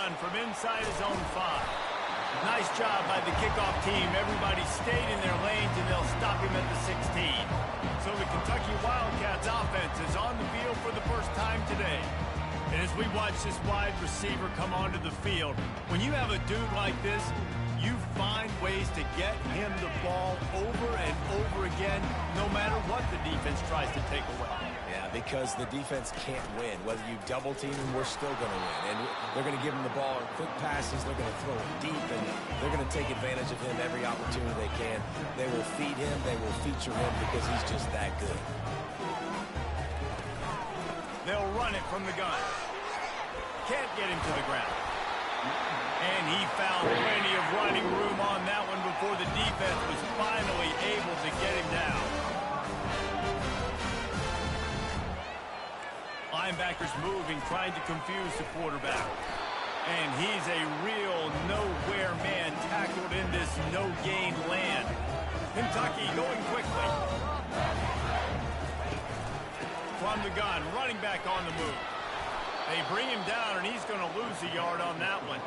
run from inside his own 5. Nice job by the kickoff team. Everybody stayed in their lanes, and they'll stop him at the 16. So the Kentucky Wildcats offense is on the field for the first time today. And as we watch this wide receiver come onto the field, when you have a dude like this, you find ways to get him the ball over and over again, no matter what the defense tries to take away. Yeah, because the defense can't win. Whether you double team him, we're still going to win. And they're going to give him the ball in quick passes. They're going to throw it deep, and they're going to take advantage of him every opportunity they can. They will feed him. They will feature him because he's just that good. They'll run it from the gun. Can't get him to the ground. And he found plenty of running room on that one before the defense was finally able to get him down. Linebackers moving, trying to confuse the quarterback. And he's a real nowhere man tackled in this no-gain land. Kentucky going quickly. From the gun, running back on the move. They bring him down, and he's going to lose a yard on that one.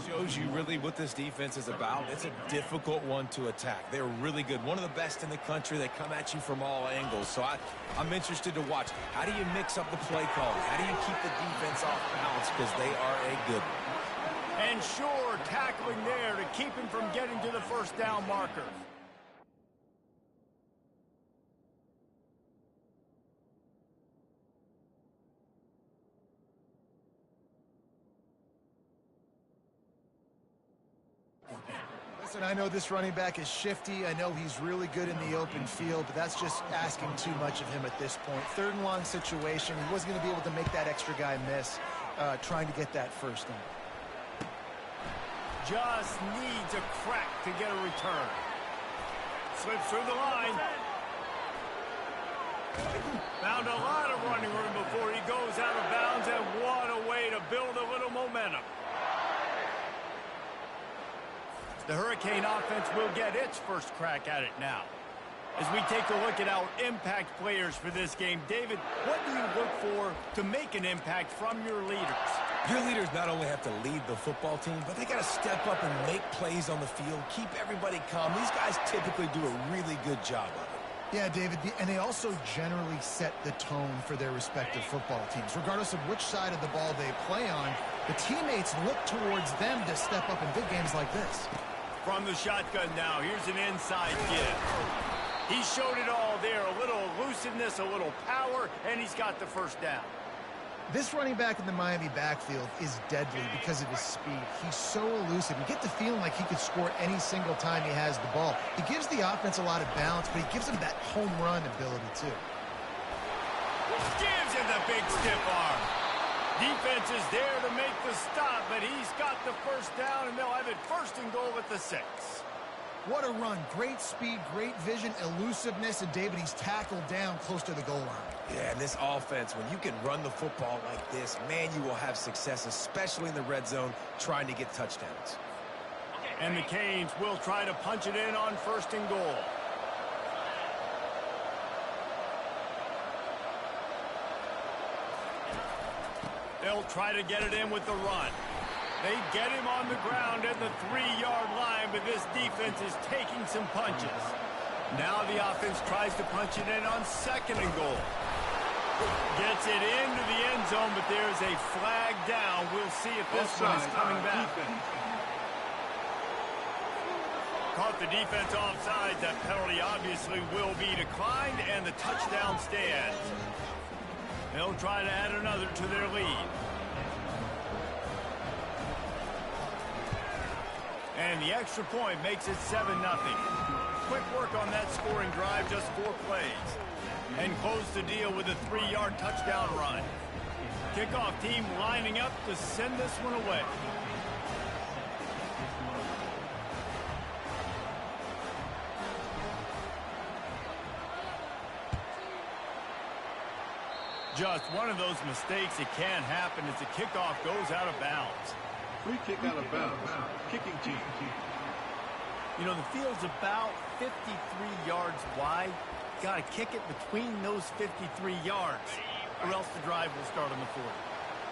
Shows you really what this defense is about. It's a difficult one to attack. They're really good. One of the best in the country. They come at you from all angles. So I'm interested to watch. How do you mix up the play calling? How do you keep the defense off balance? Because they are a good one. And sure, tackling there to keep him from getting to the first down marker. I know this running back is shifty. I know he's really good in the open field, but that's just asking too much of him at this point. 3rd and long situation. He wasn't going to be able to make that extra guy miss trying to get that first down. Just needs a crack to get a return. Slips through the line. Found a lot of running room before he goes out of bounds, and what a way to build a little momentum. The Hurricane offense will get its first crack at it now. As we take a look at our impact players for this game, David, what do you look for to make an impact from your leaders? Your leaders not only have to lead the football team, but they got to step up and make plays on the field, keep everybody calm. These guys typically do a really good job of it. Yeah, David, and they also generally set the tone for their respective football teams. Regardless of which side of the ball they play on, the teammates look towards them to step up in big games like this. From the shotgun now, here's an inside give. He showed it all there, a little elusiveness, a little power, and he's got the first down. This running back in the Miami backfield is deadly because of his speed. He's so elusive. You get the feeling like he could score any single time he has the ball. He gives the offense a lot of balance, but he gives them that home run ability too. Gives him the big stiff arm. Defense is there to make the stop, but he's got the first down, and they'll have it 1st and goal at the 6. What a run. Great speed, great vision, elusiveness, and David, he's tackled down close to the goal line. Yeah, and this offense, when you can run the football like this, man, you will have success, especially in the red zone, trying to get touchdowns. And the Canes will try to punch it in on 1st and goal. They'll try to get it in with the run. They get him on the ground at the 3-yard line, but this defense is taking some punches. Now the offense tries to punch it in on 2nd and goal. Gets it into the end zone, but there's a flag down. We'll see if this one is coming back. Caught the defense offside. That penalty obviously will be declined, and the touchdown stands. They'll try to add another to their lead. And the extra point makes it 7-0. Quick work on that scoring drive, just 4 plays. And close the deal with a 3-yard touchdown run. Kickoff team lining up to send this one away. Just one of those mistakes that can happen as the kickoff goes out of bounds. Free kick out of bounds. Kicking team. You know, the field's about 53 yards wide. Got to kick it between those 53 yards, or else the drive will start on the 40.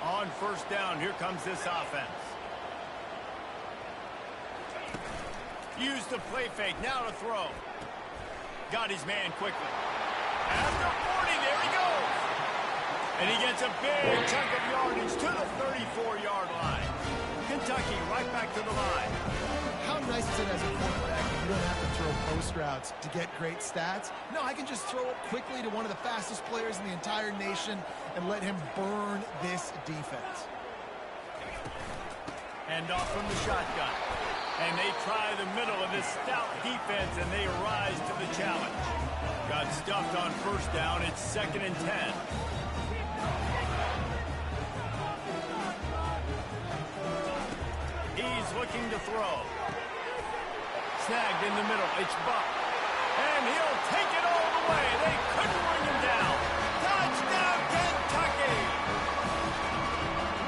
On 1st down, here comes this offense. Use the play fake, now to throw. Got his man quickly. After 40, there he goes. And he gets a big chunk of yardage to the 34-yard line. Kentucky right back to the line. How nice is it as a quarterback if you don't have to throw post routes to get great stats? No, I can just throw it quickly to one of the fastest players in the entire nation and let him burn this defense. Hand off from the shotgun. And they try the middle of this stout defense, and they rise to the challenge. Got stuffed on 1st down. It's 2nd and 10. He's looking to throw. Snagged in the middle. It's Buck. And he'll take it all the way. They couldn't bring him down. Touchdown, Kentucky!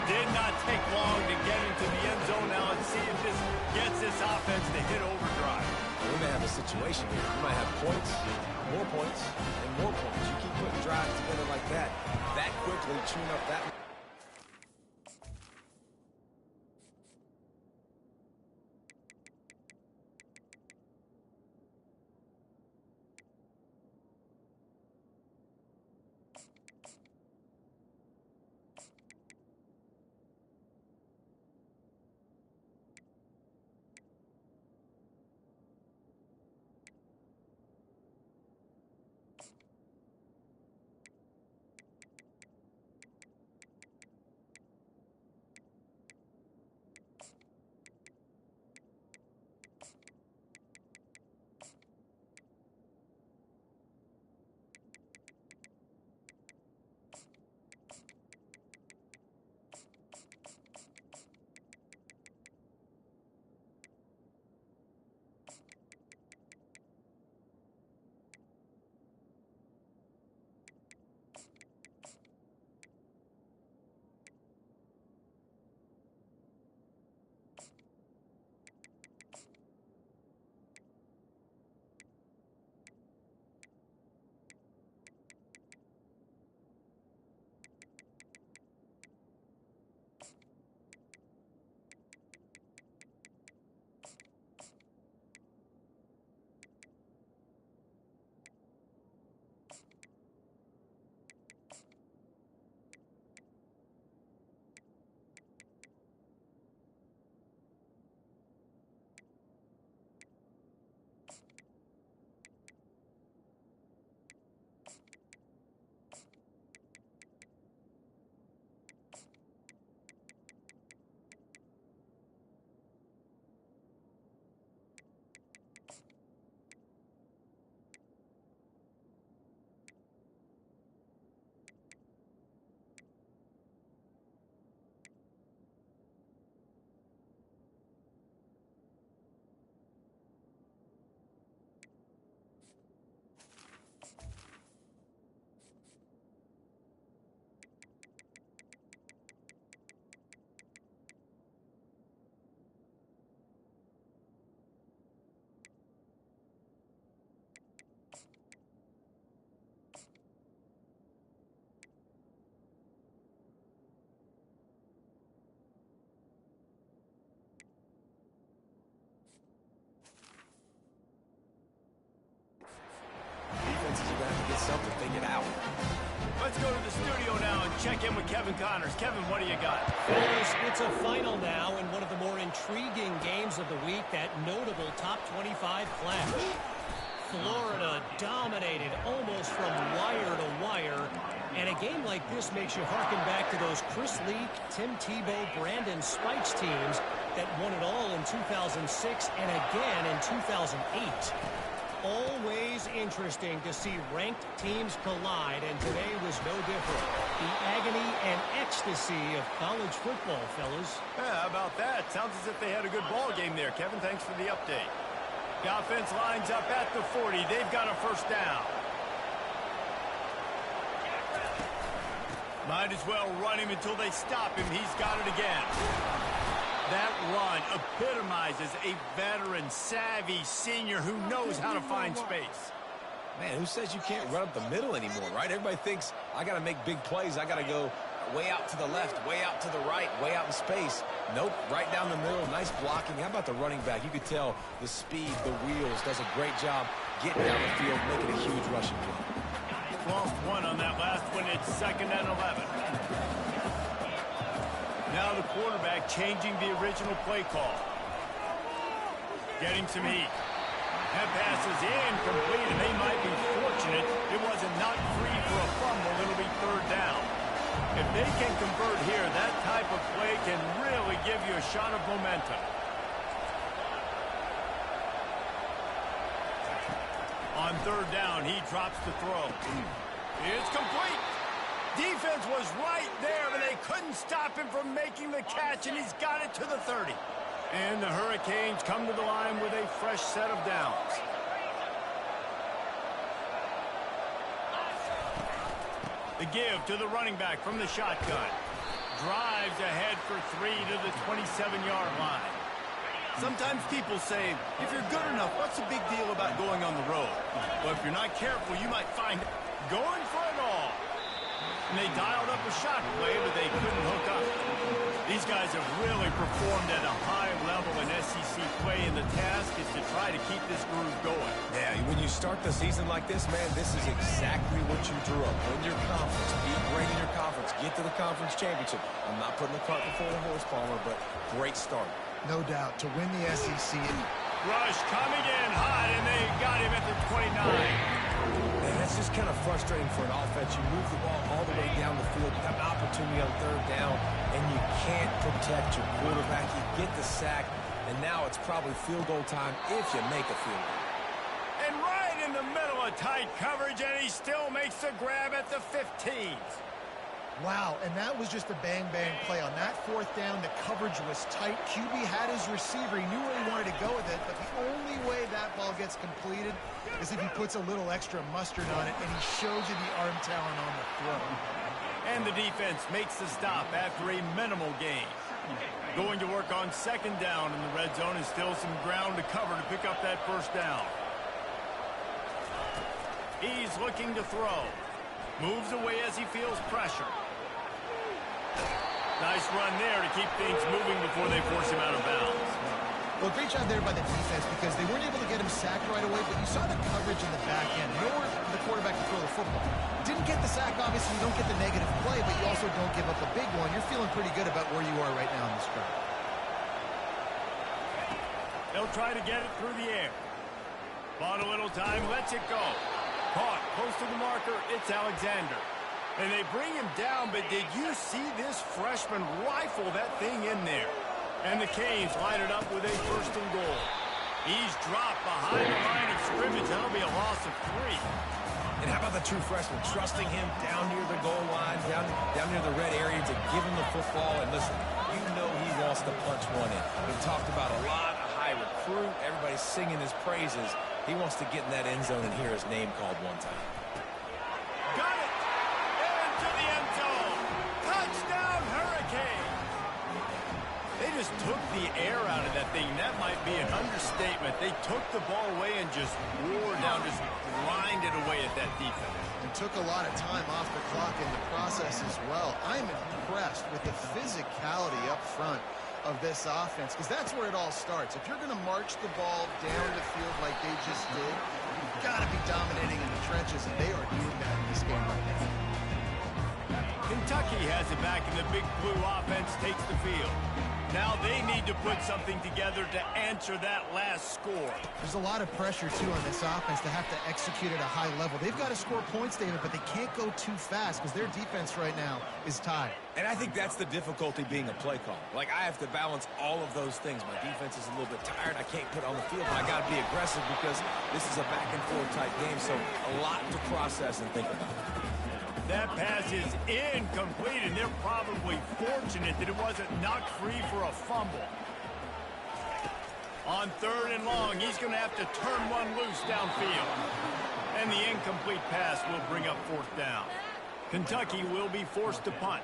Did not take long to get into the end zone. Now let's see if this gets this offense to hit overdrive. We may have a situation here. You might have points, and more points. You keep putting drives together like that quickly, tune up that. himself to think it out. Let's go to the studio now and check in with Kevin Connors. Kevin, what do you got? Fellas, it's a final now in one of the more intriguing games of the week, that notable top 25 clash. Florida dominated almost from wire to wire, and a game like this makes you harken back to those Chris Leak, Tim Tebow, Brandon Spikes teams that won it all in 2006 and again in 2008. Always interesting to see ranked teams collide, and today was no different. The agony and ecstasy of college football, fellas. Yeah, how about that? Sounds as if they had a good ball game there. Kevin, thanks for the update. The offense lines up at the 40. They've got a first down. Might as well run him until they stop him. He's got it again. That run epitomizes a veteran, savvy senior who knows how to find space. Man, who says you can't run up the middle anymore, right? Everybody thinks I got to make big plays. I got to go way out to the left, way out to the right, way out in space. Nope, right down the middle. Nice blocking. How about the running back? You could tell the speed, the wheels, does a great job getting down the field, making a huge rushing play. Lost one on that last one. It's 2nd and 11. Now the quarterback changing the original play call. Getting some heat. That pass is incomplete, and they might be fortunate it wasn't not free for a fumble. It'll be 3rd down. If they can convert here, that type of play can really give you a shot of momentum. On 3rd down, he drops the throw. It's complete. Defense was right there, but they couldn't stop him from making the catch, and he's got it to the 30. And the Hurricanes come to the line with a fresh set of downs. The give to the running back from the shotgun. Drives ahead for 3 to the 27-yard line. Sometimes people say, if you're good enough, what's the big deal about going on the road? Well, if you're not careful, you might find going for it all. And they dialed up a shot play, but they couldn't hook up. These guys have really performed at a high level in SEC play, and the task is to try to keep this groove going. Yeah, when you start the season like this, man, this is exactly what you drew up. Win your conference, be great in your conference, get to the conference championship. I'm not putting the cart before the horse, Palmer, but great start. No doubt, to win the SEC. Rush coming in hot, and they got him at the 29. Man, that's just kind of frustrating for an offense. You move the ball all the way down the field. You got an opportunity on 3rd down, and you can't protect your quarterback. You get the sack, and now it's probably field goal time if you make a field goal. And right in the middle of tight coverage, and he still makes the grab at the 15. Wow, and that was just a bang-bang play. On that 4th down, the coverage was tight. QB had his receiver. He knew where he wanted to go with it, but the only way that ball gets completed is if he puts a little extra mustard on it, and he shows you the arm talent on the throw. And the defense makes the stop after a minimal gain. Going to work on 2nd down in the red zone, and still some ground to cover to pick up that 1st down. He's looking to throw. Moves away as he feels pressure. Nice run there to keep things moving before they force him out of bounds. Well, great job there by the defense because they weren't able to get him sacked right away, but you saw the coverage in the back end. Nor the quarterback to throw the football. Didn't get the sack, obviously. You don't get the negative play, but you also don't give up a big one. You're feeling pretty good about where you are right now in this drive. They'll try to get it through the air. Bought a little time, lets it go. Caught close to the marker, it's Alexander. And they bring him down, but did you see this freshman rifle that thing in there? And the Canes line it up with a 1st and goal. He's dropped behind the line of scrimmage. That'll be a loss of 3. And how about the true freshman trusting him down near the goal line, down near the red area to give him the football? And listen, you know he wants to punch one in. We talked about a lot, a high recruit. Everybody's singing his praises. He wants to get in that end zone and hear his name called one time. Got it! Into the end zone! Touchdown, Hurricane! They just took the air out of that thing. That might be an understatement. They took the ball away and just wore down, just grinded away at that defense. And took a lot of time off the clock in the process as well. I'm impressed with the physicality up front of this offense, because that's where it all starts. If you're going to march the ball down the field like they just did, you've got to be dominating in the trenches, and they are doing Kentucky has it back, and the Big Blue offense takes the field. Now they need to put something together to answer that last score. There's a lot of pressure, too, on this offense to have to execute at a high level. They've got to score points, David, but they can't go too fast because their defense right now is tied. And I think that's the difficulty being a play call. Like, I have to balance all of those things. My defense is a little bit tired. I can't put on the field, but I got to be aggressive because this is a back-and-forth type game, so a lot to process and think about. That pass is incomplete, and they're probably fortunate that it wasn't knocked free for a fumble. On 3rd and long, he's going to have to turn one loose downfield. And the incomplete pass will bring up 4th down. Kentucky will be forced to punt.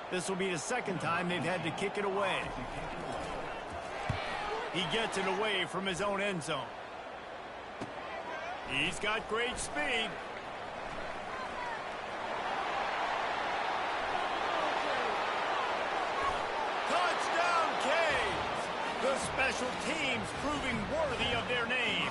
This will be the second time they've had to kick it away. He gets it away from his own end zone. He's got great speed. The special teams proving worthy of their name.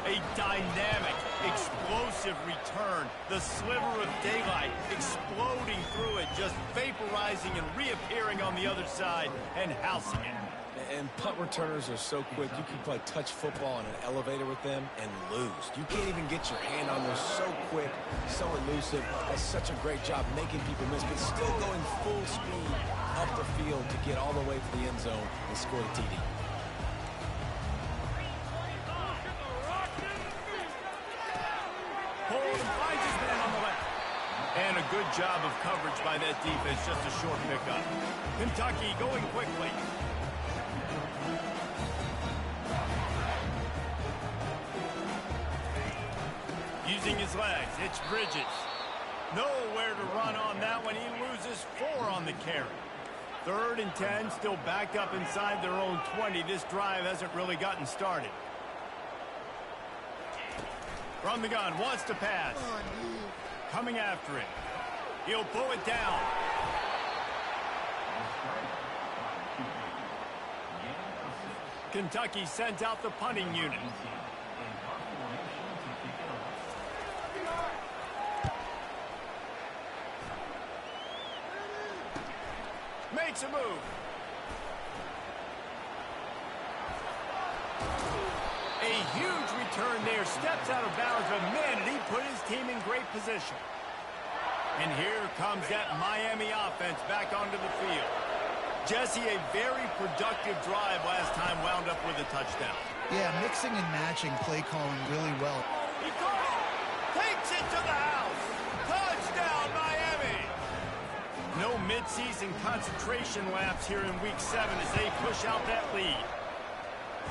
A dynamic, explosive return. The sliver of daylight exploding through it, just vaporizing and reappearing on the other side and housing it. And punt returners are so quick. You can play touch football in an elevator with them and lose. You can't even get your hand on them. So quick, so elusive. Does such a great job making people miss, but still going full speed up the field to get all the way to the end zone and score the TD. Hold and finds his man on the left. And a good job of coverage by that defense, just a short pickup. Kentucky going quickly. Using his legs, it's Bridges. Nowhere to run on that one. He loses 4 on the carry. 3rd and 10, still backed up inside their own 20. This drive hasn't really gotten started. From the gun, wants to pass. Coming after it. He'll pull it down. Kentucky sends out the punting unit. Makes a move. A huge return there. Steps out of bounds, but man, did he put his team in great position. And here comes that Miami offense back onto the field. Jesse, a very productive drive last time, wound up with a touchdown. Yeah, mixing and matching play calling really well. He caught it. Takes it to the house. Touchdown, Miami. No midseason concentration laps here in Week 7 as they push out that lead.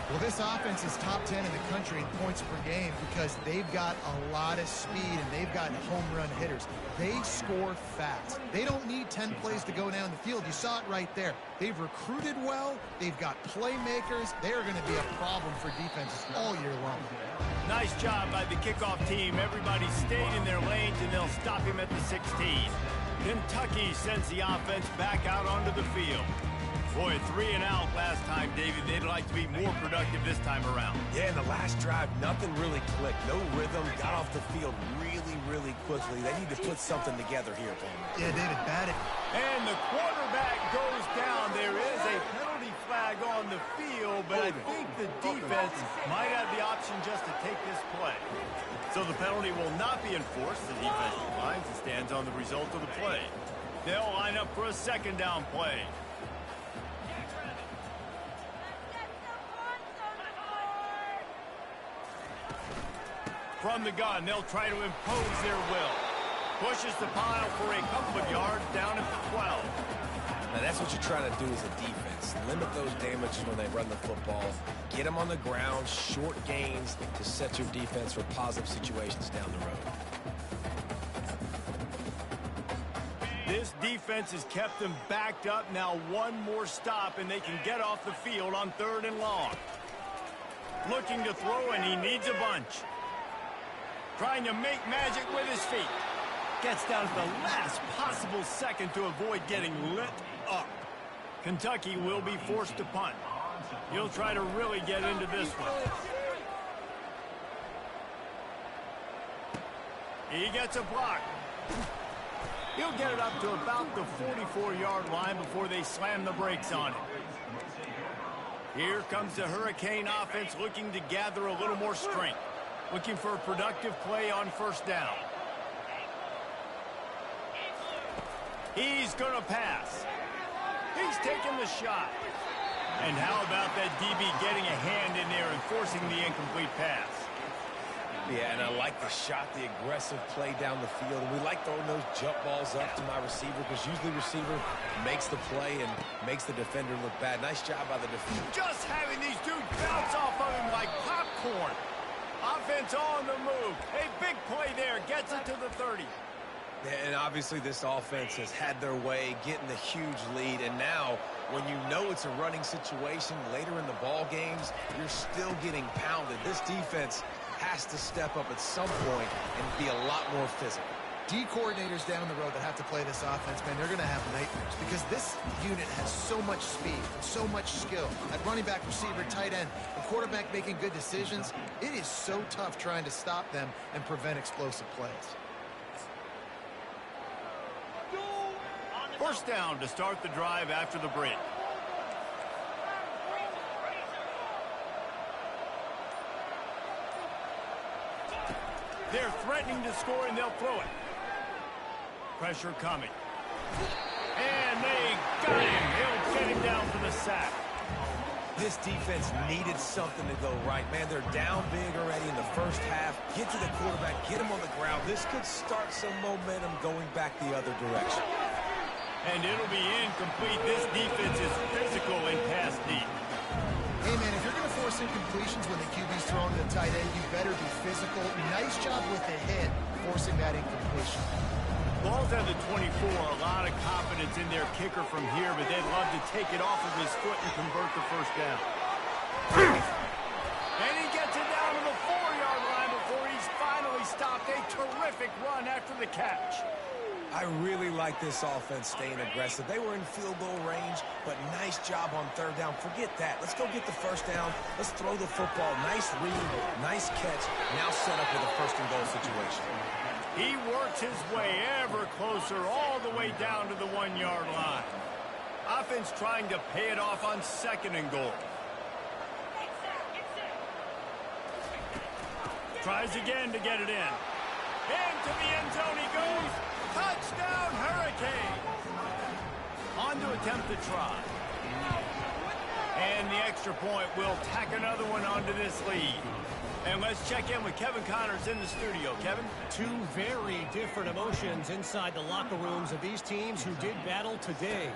Well, this offense is top 10 in the country in points per game because they've got a lot of speed and they've got home run hitters. They score fast. They don't need 10 plays to go down the field. You saw it right there. They've recruited well. They've got playmakers. They are going to be a problem for defenses all year long. Nice job by the kickoff team. Everybody stayed in their lanes, and they'll stop him at the 16. Kentucky sends the offense back out onto the field. Boy, 3 and out last time, David. They'd like to be more productive this time around. Yeah, in the last drive, nothing really clicked. No rhythm. Got off the field really quickly. They need to put something together here, Paul. Yeah, David, batted. And the quarterback goes down. There is a penalty flag on the field, but I think the defense might have the option just to take this play. So the penalty will not be enforced. The defense declines and stands on the result of the play. They'll line up for a 2nd down play. From the gun, they'll try to impose their will. Pushes the pile for a couple of yards down at the 12. Now, that's what you're trying to do as a defense. Limit those damages when they run the football. Get them on the ground, short gains to set your defense for positive situations down the road. This defense has kept them backed up. Now one more stop, and they can get off the field on 3rd and long. Looking to throw, and he needs a bunch. Trying to make magic with his feet. Gets down to the last possible second to avoid getting lit up. Kentucky will be forced to punt. He'll try to really get into this one. He gets a block. He'll get it up to about the 44-yard line before they slam the brakes on it. Here comes the Hurricane offense looking to gather a little more strength. Looking for a productive play on first down. He's going to pass. He's taking the shot. And how about that DB getting a hand in there and forcing the incomplete pass? Yeah, and I like the shot, the aggressive play down the field. And we like throwing those jump balls up to my receiver because usually receiver makes the play and makes the defender look bad. Nice job by the defender. Just having these dudes bounce off of him like popcorn. Offense on the move. A big play there. Gets it to the 30. And obviously this offense has had their way, getting the huge lead. And now, when you know it's a running situation later in the ball games, you're still getting pounded. This defense has to step up at some point and be a lot more physical. D coordinators down the road that have to play this offense, man, they're going to have nightmares because this unit has so much speed, so much skill. At running back, receiver, tight end, and quarterback making good decisions, it is so tough trying to stop them and prevent explosive plays. First down to start the drive after the break. They're threatening to score, and they'll throw it. Pressure coming. And they got him. He'll get him down for the sack. This defense needed something to go right. Man, they're down big already in the first half. Get to the quarterback, get him on the ground. This could start some momentum going back the other direction. And it'll be incomplete. This defense is physical in pass deep. Hey, man, if you're going to force incompletions when the QB's throwing to the tight end, you better be physical. Nice job with the hit, forcing that incompletion. Ball's at the 24. A lot of confidence in their kicker from here, but they'd love to take it off of his foot and convert the first down. And he gets it down to the 4-yard line before he's finally stopped. A terrific run after the catch. I really like this offense staying aggressive. They were in field goal range, but nice job on third down. Forget that. Let's go get the first down. Let's throw the football. Nice read, nice catch. Now set up with a first and goal situation. He works his way ever closer all the way down to the 1-yard line. Offense trying to pay it off on second and goal. Tries again to get it in. Into the end zone he goes. Touchdown, Hurricane! On to attempt the try. And the extra point will tack another one onto this lead. And let's check in with Kevin Connors in the studio. Kevin? Two very different emotions inside the locker rooms of these teams who did battle today.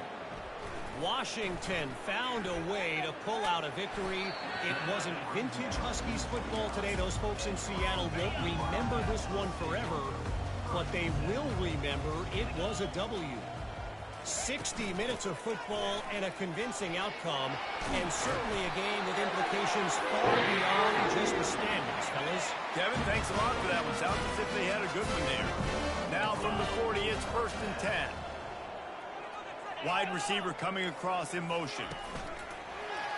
Washington found a way to pull out a victory. It wasn't vintage Huskies football today. Those folks in Seattle won't remember this one forever. But they will remember it was a W. 60 minutes of football and a convincing outcome, and certainly a game with implications far beyond just the standings, fellas. Kevin, thanks a lot for that one. Sounds as if they had a good one there. Now from the 40, it's 1st and 10. Wide receiver coming across in motion.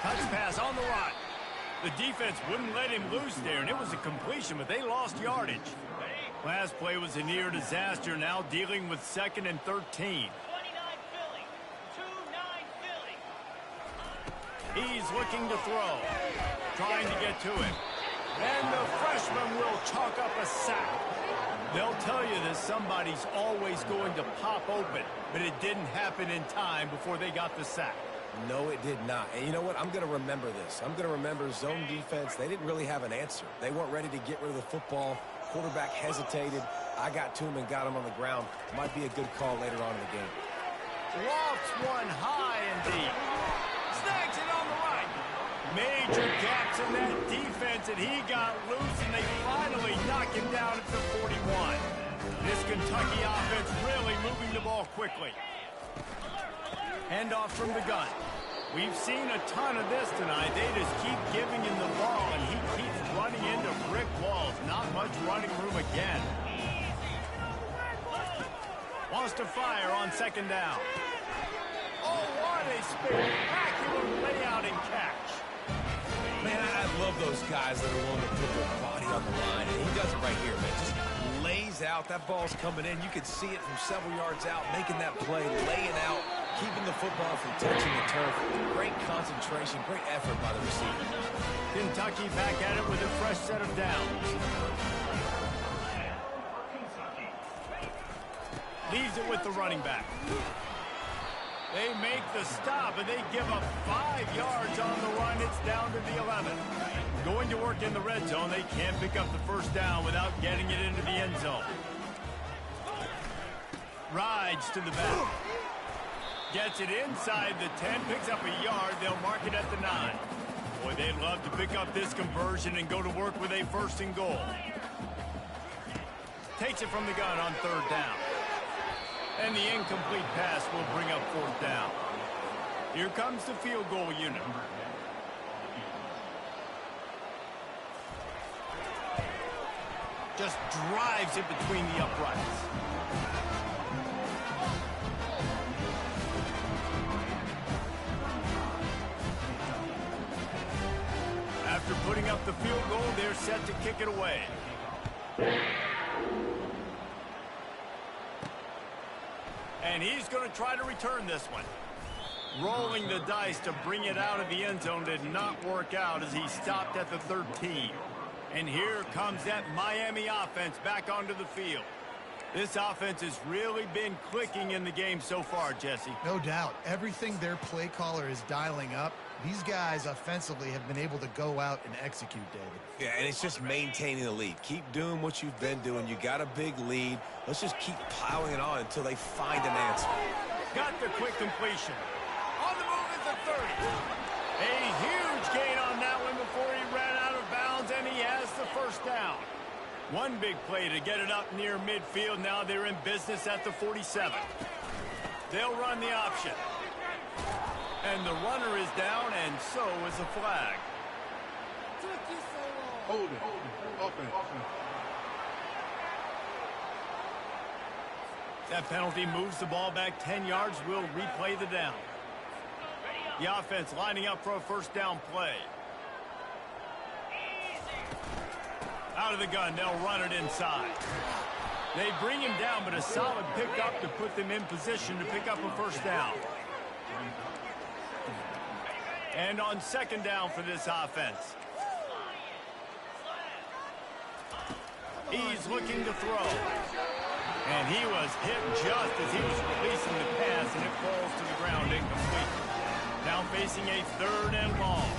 Touch pass on the run. The defense wouldn't let him loose there, and it was a completion, but they lost yardage. Last play was a near disaster, now dealing with 2nd and 13. He's looking to throw, trying to get to him. And the freshman will chalk up a sack. They'll tell you that somebody's always going to pop open, but it didn't happen in time before they got the sack. No, it did not. And you know what? I'm going to remember this. I'm going to remember zone defense. They didn't really have an answer. They weren't ready to get rid of the football. Quarterback hesitated. I got to him and got him on the ground. Might be a good call later on in the game. Lofts one high and deep. Snags it on the right. Major gaps in that defense, and he got loose, and they finally knock him down at the 41. This Kentucky offense really moving the ball quickly. Handoff from the gun. We've seen a ton of this tonight. They just keep giving him the ball, and he keeps running into brick walls. Not much running room again. Wants to fire on 2nd down. Oh, what a spectacular layout and catch. Man, I love those guys that are willing to put their body on the line, and he does it right here, man. Just lays he's out. That ball's coming in. You can see it from several yards out, making that play, laying out, keeping the football from touching the turf. Great concentration, great effort by the receiver. Kentucky back at it with a fresh set of downs. Leaves it with the running back. They make the stop, and they give up 5 yards on the run. It's down to the 11. Going to work in the red zone. They can't pick up the first down without getting it into the end zone. Rides to the back. Gets it inside the 10, picks up a yard. They'll mark it at the 9. Boy, they'd love to pick up this conversion and go to work with a 1st and goal. Takes it from the gun on 3rd down. And the incomplete pass will bring up 4th down. Here comes the field goal unit. Just drives it between the uprights. After putting up the field goal, they're set to kick it away. And he's going to try to return this one. Rolling the dice to bring it out of the end zone did not work out as he stopped at the 13. And here comes that Miami offense back onto the field. This offense has really been clicking in the game so far, Jesse. No doubt. Everything their play caller is dialing up, these guys offensively have been able to go out and execute, David. Yeah, and it's just maintaining the lead. Keep doing what you've been doing. You got a big lead. Let's just keep piling it on until they find an answer. Got the quick completion. On the move at the 30. A huge gain on that one before he ran out of bounds, and he has the 1st down. One big play to get it up near midfield. Now they're in business at the 47. They'll run the option. And the runner is down, and so is the flag. Hold it. Offense. That penalty moves the ball back 10 yards. We'll replay the down. The offense lining up for a 1st down play. Out of the gun, they'll run it inside. They bring him down, but a solid pickup to put them in position to pick up a 1st down. And on 2nd down for this offense. He's looking to throw. And he was hit just as he was releasing the pass, and it falls to the ground incomplete. Now facing a 3rd and long.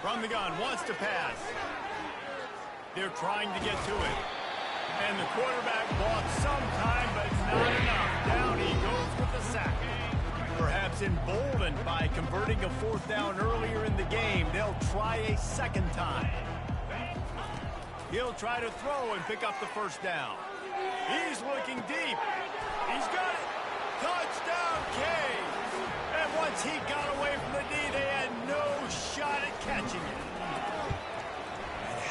From the gun, wants to pass. They're trying to get to it. And the quarterback bought some time, but not enough. Down he goes with the sack. Perhaps emboldened by converting a 4th down earlier in the game, they'll try a 2nd time. He'll try to throw and pick up the 1st down. He's looking deep. He's got it. Touchdown, Canes. And once he got away from the D, they had no shot at catching it.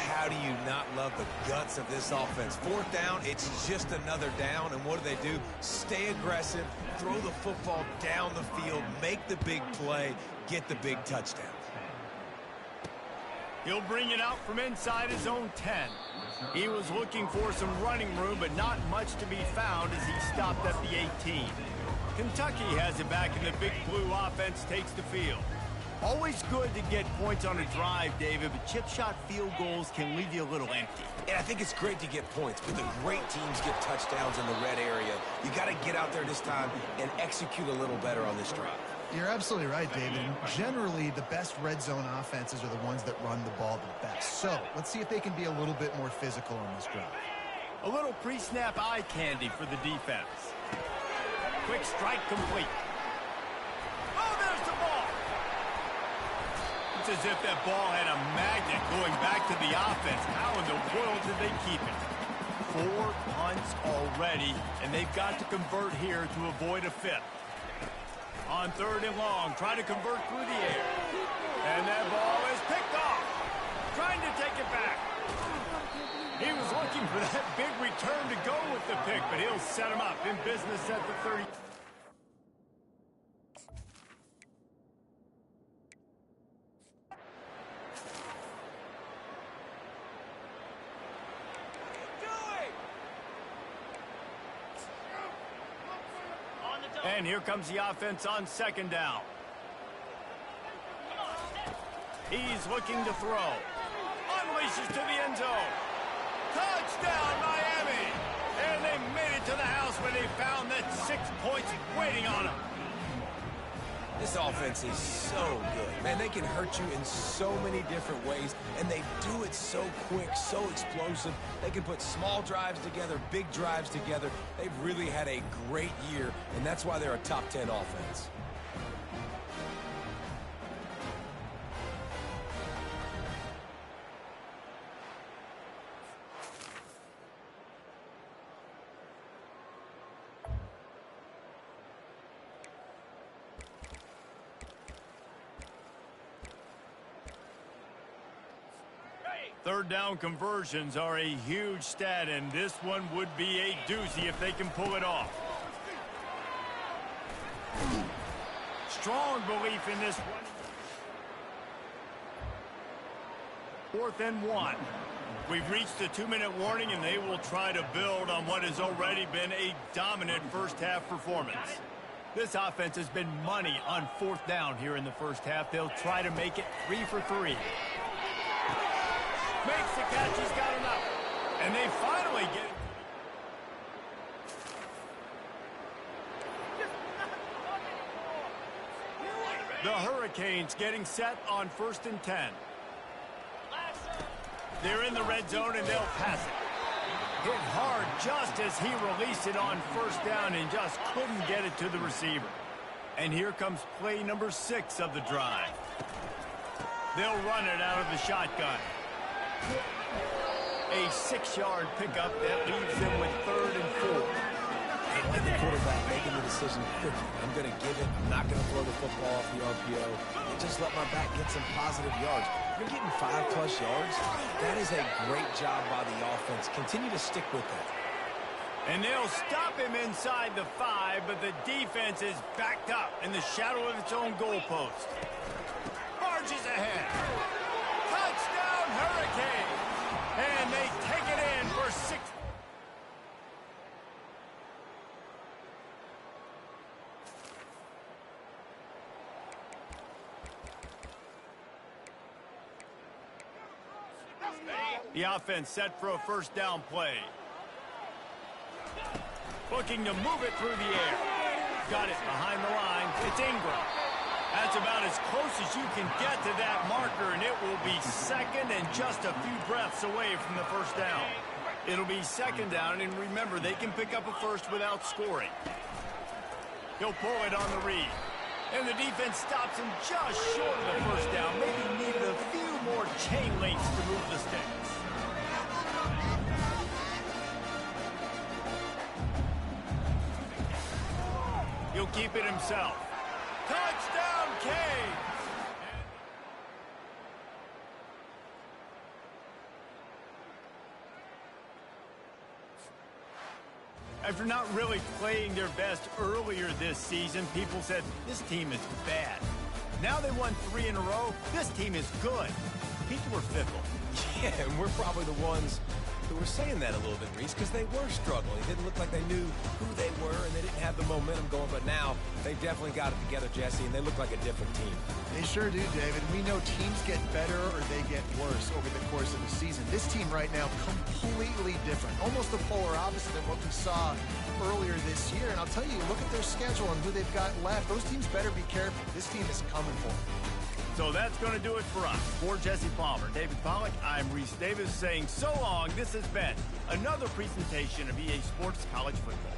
How do you not love the guts of this offense? 4th down, it's just another down, and what do? Stay aggressive, throw the football down the field, make the big play, get the big touchdown. He'll bring it out from inside his own 10. He was looking for some running room, but not much to be found as he stopped at the 18. Kentucky has it back, and the Big Blue offense takes the field. Always good to get points on a drive, David, but chip shot field goals can leave you a little empty. And I think it's great to get points, but the great teams get touchdowns in the red area. You got to get out there this time and execute a little better on this drive. You're absolutely right, David. Generally, the best red zone offenses are the ones that run the ball the best. So let's see if they can be a little bit more physical on this drive. A little pre-snap eye candy for the defense. Quick strike complete. Oh, there's the ball. It's as if that ball had a magnet going back to the offense. How in the world did they keep it? 4 punts already, and they've got to convert here to avoid a 5th. On 3rd and long, trying to convert through the air. And that ball is picked off. Trying to take it back. He was looking for that big return to go with the pick, but he'll set him up in business at the 30. And here comes the offense on second down. He's looking to throw. Unleashes to the end zone. Touchdown, Miami! And they made it to the house where they found that 6 points waiting on them. This offense is so good. Man, they can hurt you in so many different ways, and they do it so quick, so explosive. They can put small drives together, big drives together. They've really had a great year, and that's why they're a top 10 offense. Third down conversions are a huge stat, and this one would be a doozy if they can pull it off. Strong belief in this one. 4th and 1. We've reached the 2-minute warning, and they will try to build on what has already been a dominant first-half performance. This offense has been money on 4th down here in the first half. They'll try to make it 3 for 3. Makes the catch, he's got enough. And they finally get it. The Hurricanes getting set on 1st and 10. They're in the red zone and they'll pass it. Hit hard just as he released it on 1st down and just couldn't get it to the receiver. And here comes play number 6 of the drive. They'll run it out of the shotgun. A 6-yard pickup that leaves them with 3rd and 4. And the quarterback making the decision quickly. I'm going to give it. I'm not going to throw the football off the RPO. And just let my back get some positive yards. You're getting 5+ yards. That is a great job by the offense. Continue to stick with that. And they'll stop him inside the 5, but the defense is backed up in the shadow of its own goalpost. Marches ahead. Touchdown, Hurricane! And they take it in for 6. The offense set for a 1st down play. Looking to move it through the air. Got it behind the line. It's Ingram. That's about as close as you can get to that marker, and it will be 2nd and just a few breaths away from the 1st down. It'll be 2nd down, and remember, they can pick up a 1st without scoring. He'll pull it on the read. And the defense stops him just short of the 1st down. Maybe needed a few more chain links to move the sticks. He'll keep it himself. Touchdown, Canes! After not really playing their best earlier this season, people said, this team is bad. Now they won 3 in a row. This team is good. People were fickle. Yeah, and we're probably the ones who were saying that a little bit, Reese, because they were struggling. It didn't look like they knew who they were, and they didn't have the momentum going. But now they've definitely got it together, Jesse, and they look like a different team. They sure do, David. We know teams get better or they get worse over the course of the season. This team right now, completely different. Almost the polar opposite of what we saw earlier this year. And I'll tell you, look at their schedule and who they've got left. Those teams better be careful. This team is coming for them. So that's going to do it for us. For Jesse Palmer, David Pollack, I'm Reese Davis saying so long. This has been another presentation of EA Sports College Football.